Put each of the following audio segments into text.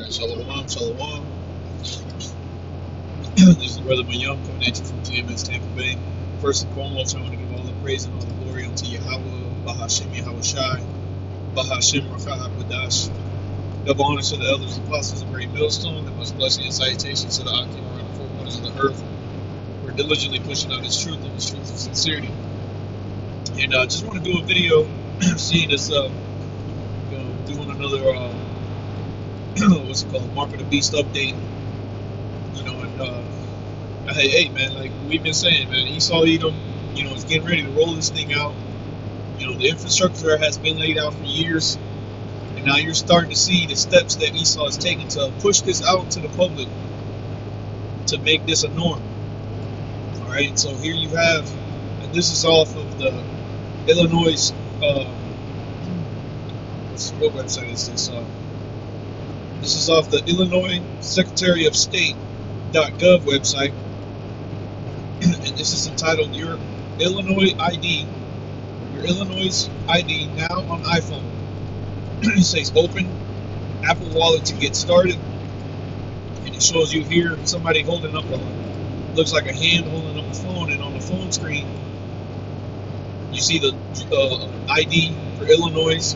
Shalom, shalom. This is Brother Mayum coming at you from TMS Tampa Bay. First and foremost, I want to give all the praise and all the glory unto Yahweh, Bahashem Yahweh Shai, Bahashem Rakah Badash. Double honor to the elders, apostles of Great Millstone, and much blessing and salutations to the Akim around the four corners of the earth. We're diligently pushing out His truth and His truth of sincerity. And I just want to do a video seeing us doing another what's it called, Mark of the Beast update. And hey man, like we've been saying, man, Esau Edom, is getting ready to roll this thing out. The infrastructure has been laid out for years, and now you're starting to see the steps that Esau is taking to push this out to the public, to make this a norm. All right, so here you have, and this is off of the Illinois. What website is this? This is off the Illinois Secretary of State.gov website, and this is entitled "Your Illinois ID now on iPhone." It says open Apple Wallet to get started, and it shows you here somebody holding up looks like a hand holding up a phone, and on the phone screen you see the ID for Illinois.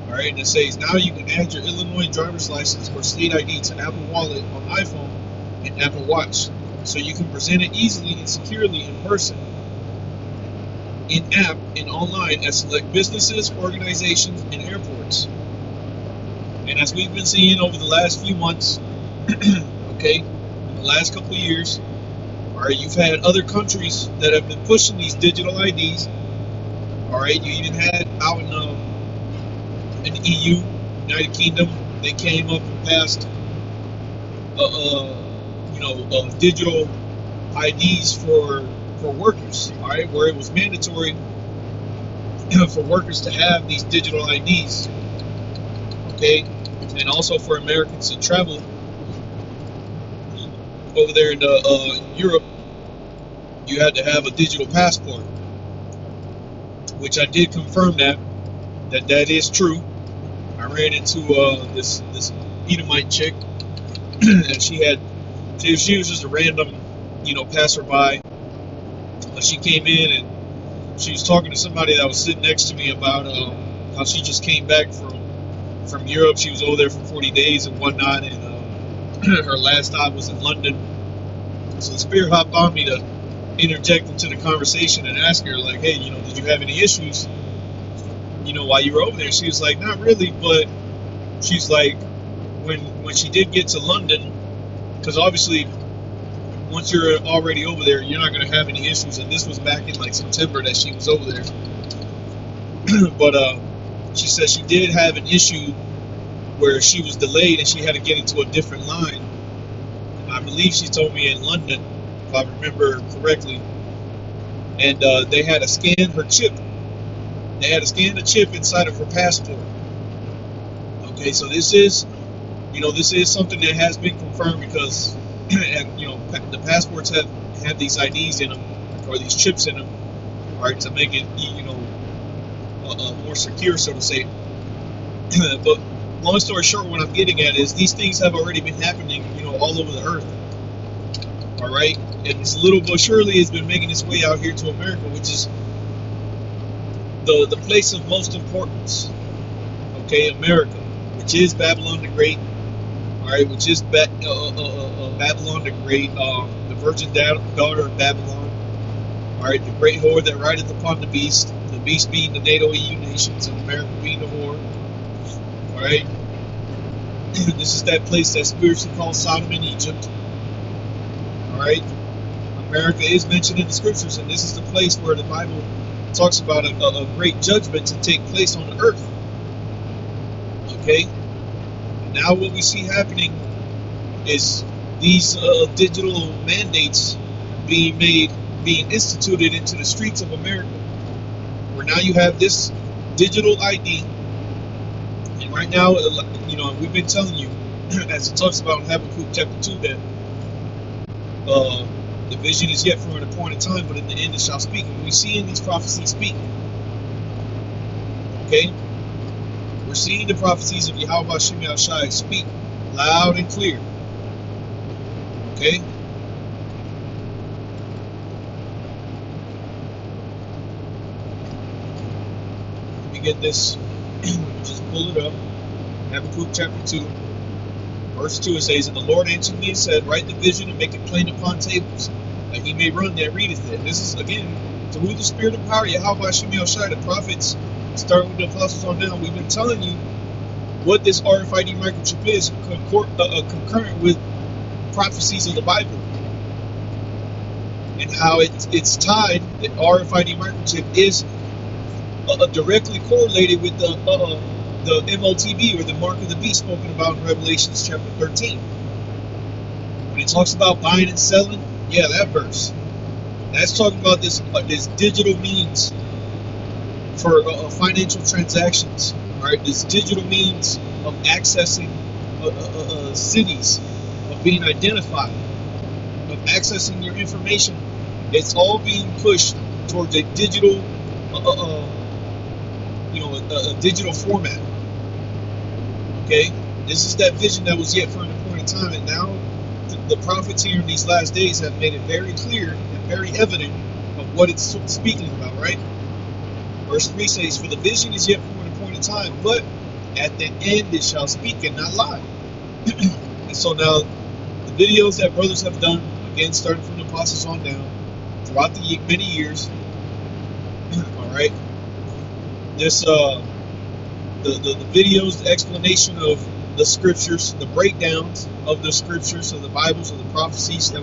Alright, and it says now you can add your Illinois driver's license or state ID to Apple Wallet on iPhone and Apple Watch, so you can present it easily and securely in person, in app, and online at select businesses, organizations, and airports. And as we've been seeing over the last few months, okay, in the last couple of years, alright, you've had other countries that have been pushing these digital IDs. Alright, you even had out in the EU, United Kingdom, they came up and passed digital IDs for workers, all right, where it was mandatory for workers to have these digital IDs, okay, and also for Americans to travel over there in Europe, you had to have a digital passport, which I did confirm that is true. I ran into this Edomite chick, and she was just a random, passerby. She came in and she was talking to somebody that was sitting next to me about how she just came back from Europe. She was over there for 40 days and whatnot, and her last stop was in London. So the Spirit hopped on me to interject into the conversation and ask her, like, hey, did you have any issues, while you were over there? She was like, not really, but she's like, when she did get to London, because obviously once you're already over there, you're not going to have any issues. And this was back in like September that she was over there. But she said she did have an issue where she was delayed and she had to get into a different line. I believe she told me in London, if I remember correctly. And they had to scan her chip. They had to scan the chip inside of her passport. Okay, so this is something that has been confirmed, because the passports have these IDs in them, or these chips in them, right, to make it more secure, so to say. But long story short, what I'm getting at is these things have already been happening, all over the earth. All right, and it's little but surely has been making its way out here to America, which is the place of most importance. Okay, America, which is Babylon the Great. All right, which is Babylon the Great, the virgin daughter of Babylon. All right, the great whore that rideth upon the beast being the NATO EU nations, and America being the whore. All right, this is that place that's spiritually called Sodom and Egypt. All right, America is mentioned in the scriptures, and this is the place where the Bible talks about a great judgment to take place on the earth. Okay. Now what we see happening is these digital mandates being instituted into the streets of America, where now you have this digital ID, and right now, we've been telling you, as it talks about in Habakkuk chapter 2, that the vision is yet for an appointed time, but in the end it shall speak. And we see in these prophecies speak. Okay? We're seeing the prophecies of Yahweh Shem Shai speak loud and clear. Okay? Let me get this. Just pull it up. Habakkuk chapter 2, verse 2. It says, "And the Lord answered me and said, Write the vision and make it plain upon tables, that he may run that readeth it." This is, again, to who the Spirit of power, Yahweh Hashem Yahushua, the prophets, start with the apostles on down. We've been telling you what this RFID microchip is, concurrent with prophecies of the Bible, and how it's tied. The RFID microchip is directly correlated with the MOTB, or the mark of the beast, spoken about in Revelation chapter 13. When it talks about buying and selling, yeah, that verse. That's talking about this digital means for financial transactions. All right, this digital means of accessing cities, of being identified, of accessing your information. It's all being pushed towards a digital, a digital format. Okay, this is that vision that was yet for an appointed time, and now the prophets here in these last days have made it very clear and very evident of what it's speaking about. Right? Verse 3 says, "For the vision is yet for an appointed time, but at the end it shall speak and not lie." And so now, the videos that brothers have done, again, starting from the apostles on down, throughout the many years, all right, this the videos, the explanation of the scriptures, the breakdowns of the scriptures, of the Bibles, of the prophecies that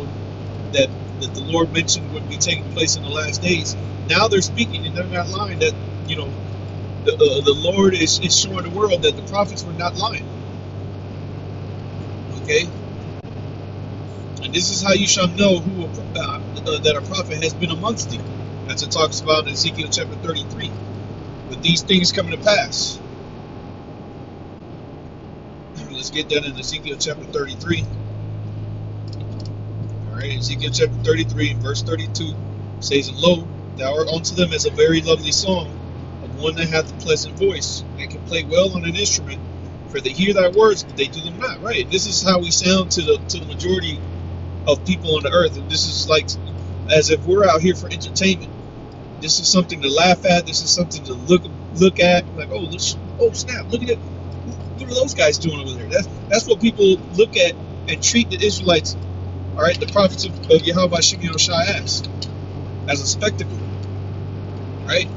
the Lord mentioned would be taking place in the last days. Now they're speaking, and they're not lying. That the Lord is showing the world that the prophets were not lying. Okay, and this is how you shall know who that a prophet has been amongst thee, as it talks about in Ezekiel chapter 33. With these things coming to pass. Let's get that in Ezekiel chapter 33. All right, Ezekiel chapter 33, verse 32 says, "And lo, thou art unto them as a very lovely song of one that hath a pleasant voice, and can play well on an instrument, for they hear thy words, but they do them not." Right? This is how we sound to the majority of people on the earth, and this is like as if we're out here for entertainment. This is something to laugh at. This is something to look at. Like, oh snap! Look at what are those guys doing over there? That's what people look at and treat the Israelites, all right, the prophets of Yahweh Hashem Yahushua as a spectacle, right?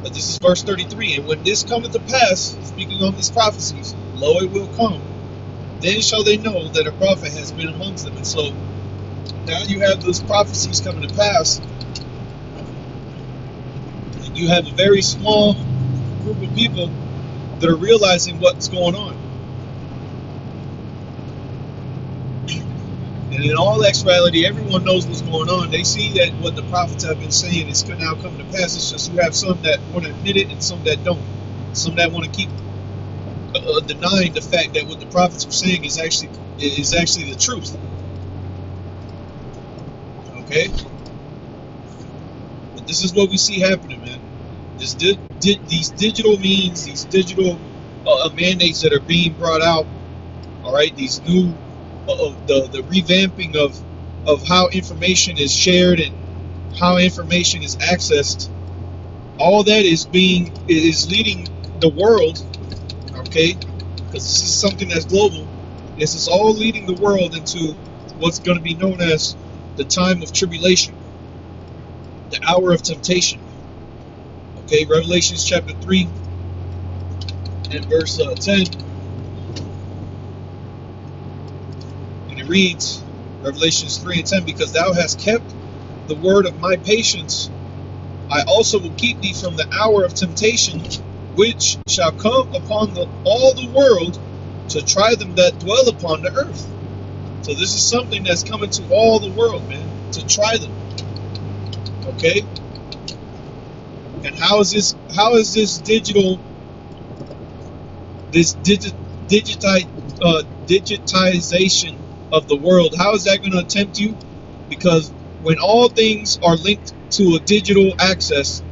But this is verse 33. "And when this cometh to pass," speaking on these prophecies, "lo, it will come. Then shall they know that a prophet has been amongst them." And so now you have those prophecies coming to pass. You have a very small group of people that are realizing what's going on. And in all actuality, everyone knows what's going on. They see that what the prophets have been saying is now coming to pass. It's just you have some that want to admit it and some that don't. Some that want to keep denying the fact that what the prophets are saying is actually the truth. Okay? But this is what we see happening, man. These digital means, these digital mandates that are being brought out, all right, these new, the revamping of how information is shared and how information is accessed, all that is leading the world, okay, because this is something that's global. This is all leading the world into what's going to be known as the time of tribulation, the hour of temptation. Okay, Revelation chapter 3 and verse 10. And it reads, Revelation 3 and 10, "Because thou hast kept the word of my patience, I also will keep thee from the hour of temptation, which shall come upon all the world to try them that dwell upon the earth." So this is something that's coming to all the world, man, to try them. Okay? And how is this digitization of the world, how is that going to tempt you? Because when all things are linked to a digital access,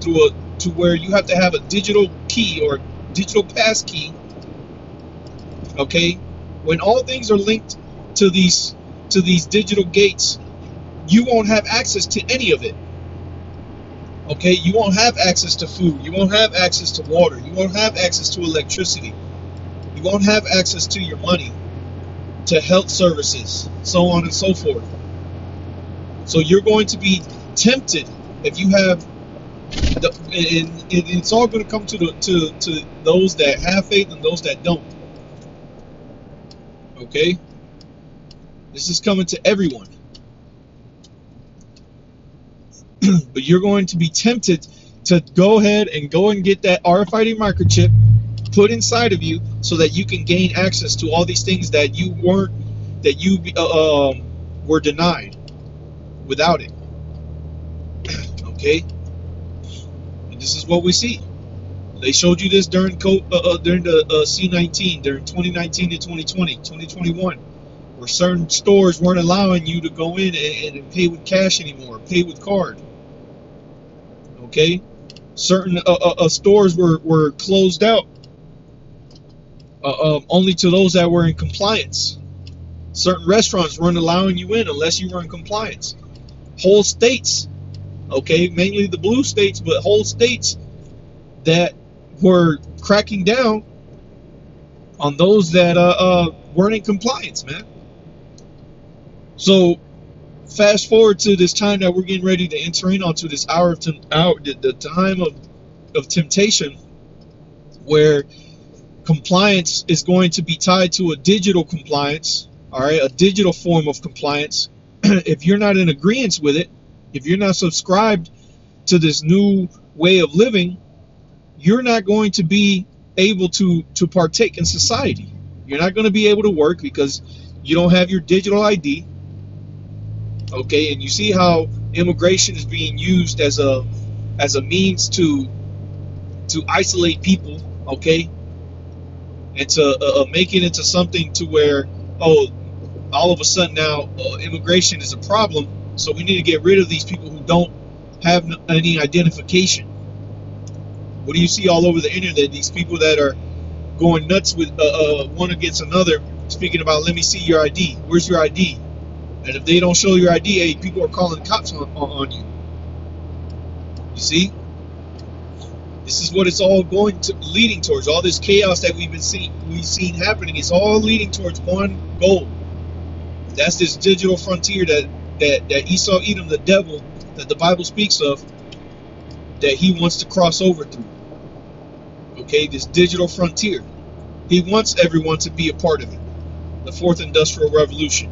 to where you have to have a digital key or digital pass key, okay, When all things are linked to these digital gates, you won't have access to any of it. Okay, you won't have access to food. You won't have access to water. You won't have access to electricity. You won't have access to your money, to health services, so on and so forth. So you're going to be tempted if you have, and it's all going to come to those that have faith and those that don't. Okay, this is coming to everyone. But you're going to be tempted to go ahead and get that RFID microchip put inside of you so that you can gain access to all these things that you were denied without it. Okay, and this is what we see. They showed you this during the C19, during 2019 to 2020, 2021, where certain stores weren't allowing you to go in and pay with cash anymore, pay with card. Okay, certain stores were closed out, only to those that were in compliance. Certain restaurants weren't allowing you in unless you were in compliance. Whole states, okay, mainly the blue states, but whole states that were cracking down on those that weren't in compliance, man. So fast forward to this time that we're getting ready to enter in onto this the time of temptation, where compliance is going to be tied to a digital compliance. All right, a digital form of compliance. If you're not in agreement with it, if you're not subscribed to this new way of living, you're not going to be able to partake in society. You're not going to be able to work because you don't have your digital ID. Okay, and you see how immigration is being used as a means to isolate people. Okay, and to make it into something to where, oh, all of a sudden now immigration is a problem, so we need to get rid of these people who don't have any identification. What do you see all over the internet? These people that are going nuts with one against another, speaking about, let me see your ID. Where's your ID? And if they don't show your ID, hey, people are calling cops on you. You see? This is what it's all leading towards. All this chaos that we've seen happening is all leading towards one goal. That's this digital frontier that Esau, Edom, the devil, that the Bible speaks of, that he wants to cross over through. Okay, this digital frontier. He wants everyone to be a part of it. The fourth industrial revolution.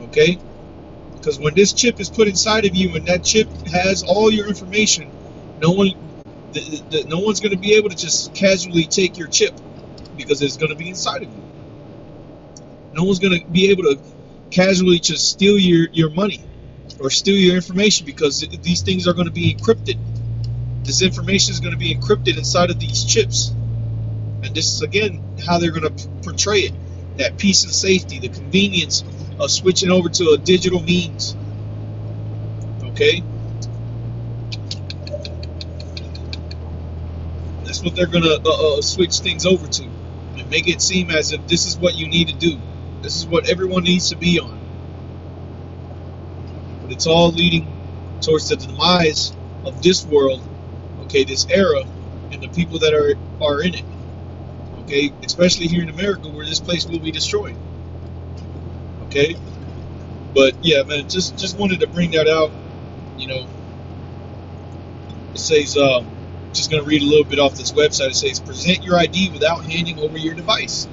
Okay? Because when this chip is put inside of you and that chip has all your information, no one's going to be able to just casually take your chip because it's going to be inside of you. No one's going to be able to casually just steal your money or steal your information because these things are going to be encrypted. This information is going to be encrypted inside of these chips. And this is, again, how they're going to portray it. That peace and safety, the convenience of switching over to a digital means. Okay? That's what they're going to switch things over to. And make it seem as if this is what you need to do. This is what everyone needs to be on. But it's all leading towards the demise of this world, okay, this era, and the people that are in it. Okay, especially here in America, where this place will be destroyed. Okay, but yeah, man, just wanted to bring that out. You know, it says, just gonna read a little bit off this website. It says, present your ID without handing over your device.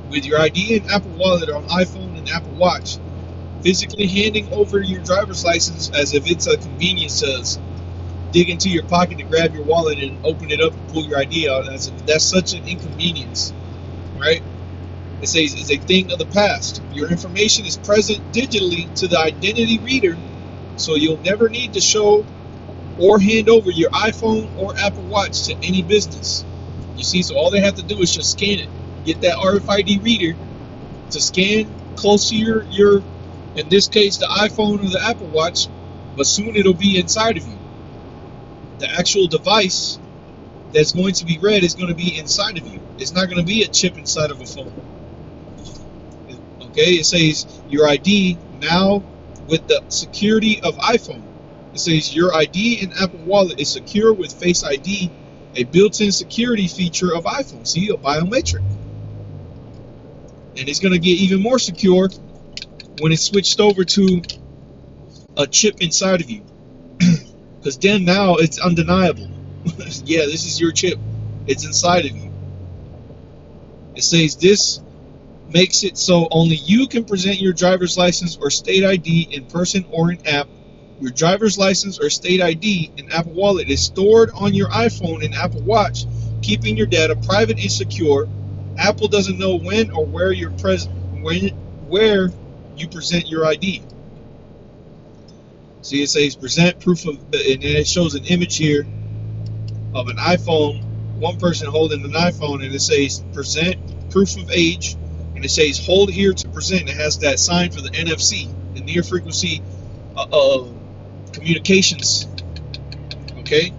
With your ID and Apple Wallet on iPhone and Apple Watch, physically handing over your driver's license as if it's a convenience to dig into your pocket to grab your wallet and open it up and pull your ID out, as if that's such an inconvenience, right? It says it's a thing of the past. Your information is present digitally to the identity reader, so you'll never need to show or hand over your iPhone or Apple Watch to any business. You see, so all they have to do is just scan it. Get that RFID reader to scan close to your, in this case, the iPhone or the Apple Watch, but soon it'll be inside of you. The actual device that's going to be read is going to be inside of you. It's not going to be a chip inside of a phone. Okay, it says your ID now with the security of iPhone. It says your ID in Apple Wallet is secure with Face ID, a built-in security feature of iPhone. See, a biometric. And it's going to get even more secure when it's switched over to a chip inside of you. Because then now it's undeniable. Yeah, this is your chip. It's inside of you. It says this makes it so only you can present your driver's license or state ID in person or in app. Your driver's license or state ID in Apple Wallet is stored on your iPhone and Apple Watch, keeping your data private and secure. Apple doesn't know when or where you present your ID. See, it says present proof of, and then it shows an image here of an iPhone, one person holding an iPhone, and it says present proof of age, and it says hold here to present. It has that sign for the NFC, the near frequency communications. Okay,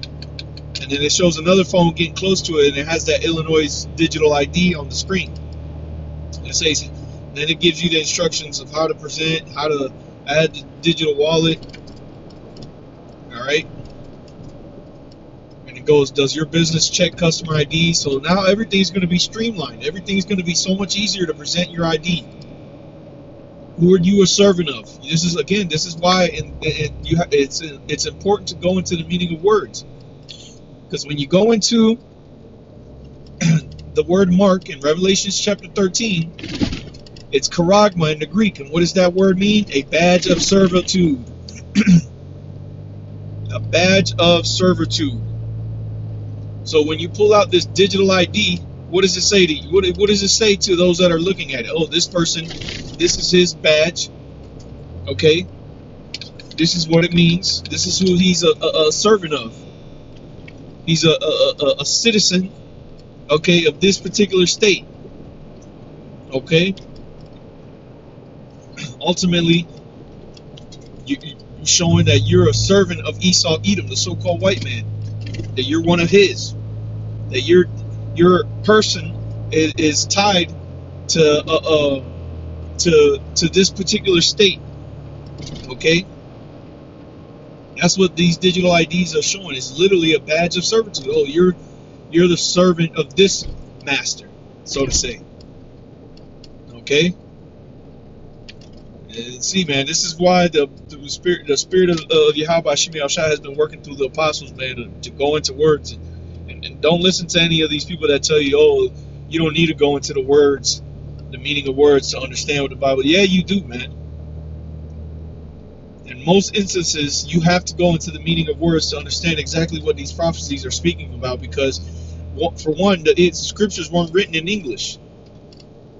and then it shows another phone getting close to it, and it has that Illinois digital ID on the screen. And it says, then it gives you the instructions of how to present, how to add the digital wallet. All right. And it goes, does your business check customer ID? So now everything's going to be streamlined. Everything's going to be so much easier to present your ID. Who are you a servant of? This is why it's important to go into the meaning of words. Because when you go into the word mark in Revelation chapter 13, it's charagma in the Greek. And what does that word mean? A badge of servitude. A badge of servitude. So when you pull out this digital ID, what does it say to you? What does it say to those that are looking at it? Oh, this person, this is his badge. Okay. This is what it means. This is who he's a servant of. He's a citizen, okay, of this particular state. Okay. Ultimately, you're showing that you're a servant of Esau, Edom, the so-called white man. That you're one of his. That your person is tied to this particular state. Okay. That's what these digital IDs are showing. It's literally a badge of servitude. Oh, you're the servant of this master, so to say. Okay. And see, man, this is why the spirit of Yahweh Shemi Shai has been working through the apostles, man, to go into words and don't listen to any of these people that tell you, oh, you don't need to go into the words, the meaning of words to understand what the Bible. Yeah, you do, man. In most instances, you have to go into the meaning of words to understand exactly what these prophecies are speaking about, because for one, the scriptures weren't written in English.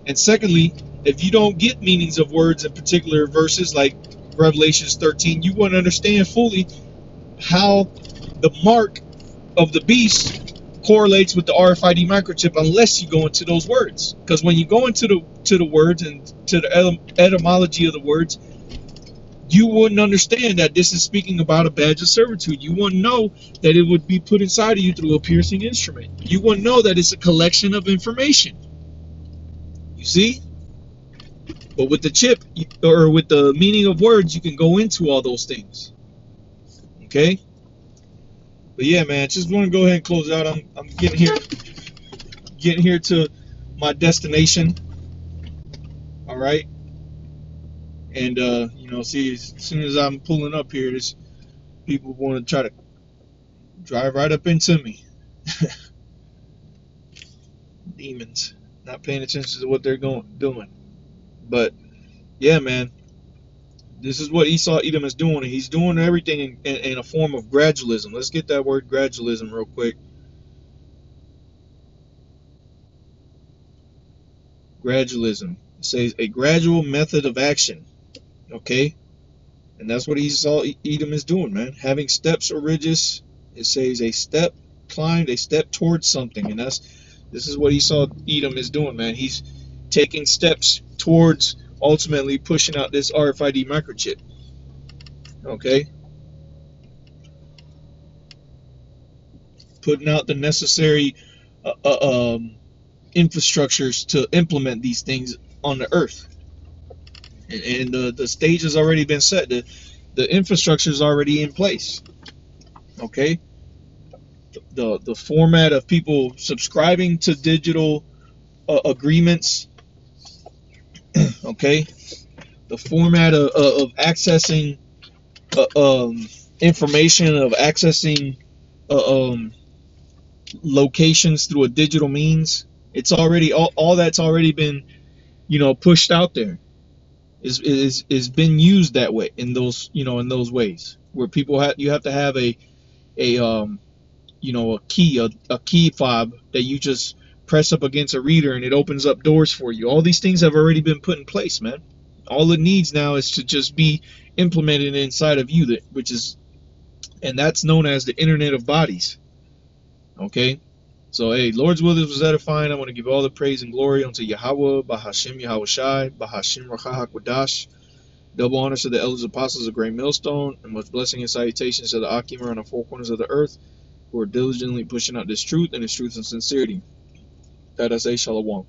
And secondly, if you don't get meanings of words in particular verses like Revelation 13, you won't understand fully how the mark of the beast correlates with the RFID microchip unless you go into those words. Because when you go into the words and to the etymology of the words, you wouldn't understand that this is speaking about a badge of servitude. You wouldn't know that it would be put inside of you through a piercing instrument. You wouldn't know that it's a collection of information. You see? But with the chip, or with the meaning of words, you can go into all those things. Okay? But yeah, man, just want to go ahead and close out. I'm getting here to my destination. All right? And, see, as soon as I'm pulling up here, there's people want to try to drive right up into me. Demons. Not paying attention to what they're doing. But, yeah, man, this is what Esau Edom is doing. And he's doing everything in a form of gradualism. Let's get that word gradualism real quick. Gradualism. It says a gradual method of action. Okay? And that's what Esau Edom is doing, man. Having steps or ridges. It says a step climbed, a step towards something. And this is what Esau Edom is doing, man. He's taking steps towards ultimately pushing out this RFID microchip. Okay? putting out the necessary infrastructures to implement these things on the earth. And the stage has already been set. The infrastructure is already in place. Okay, the format of people subscribing to digital agreements. Okay, the format of accessing information, of accessing locations through a digital means. It's already all that's already been pushed out there. Is been used that way, in those in those ways, where you have to have a key fob that you just press up against a reader and it opens up doors for you. All these things have already been put in place, man. All it needs now is to just be implemented inside of you, and that's known as the Internet of Bodies. Okay, so hey, Lord's will was edifying. I want to give all the praise and glory unto Yahweh, Bahashim Yahweh Shai, Bahashim Rachah HaKodash. Double honors to the elders apostles of Great Millstone, and much blessing and salutations to the Akim on the four corners of the earth, who are diligently pushing out this truth and this truth and sincerity. That I say, Shalom.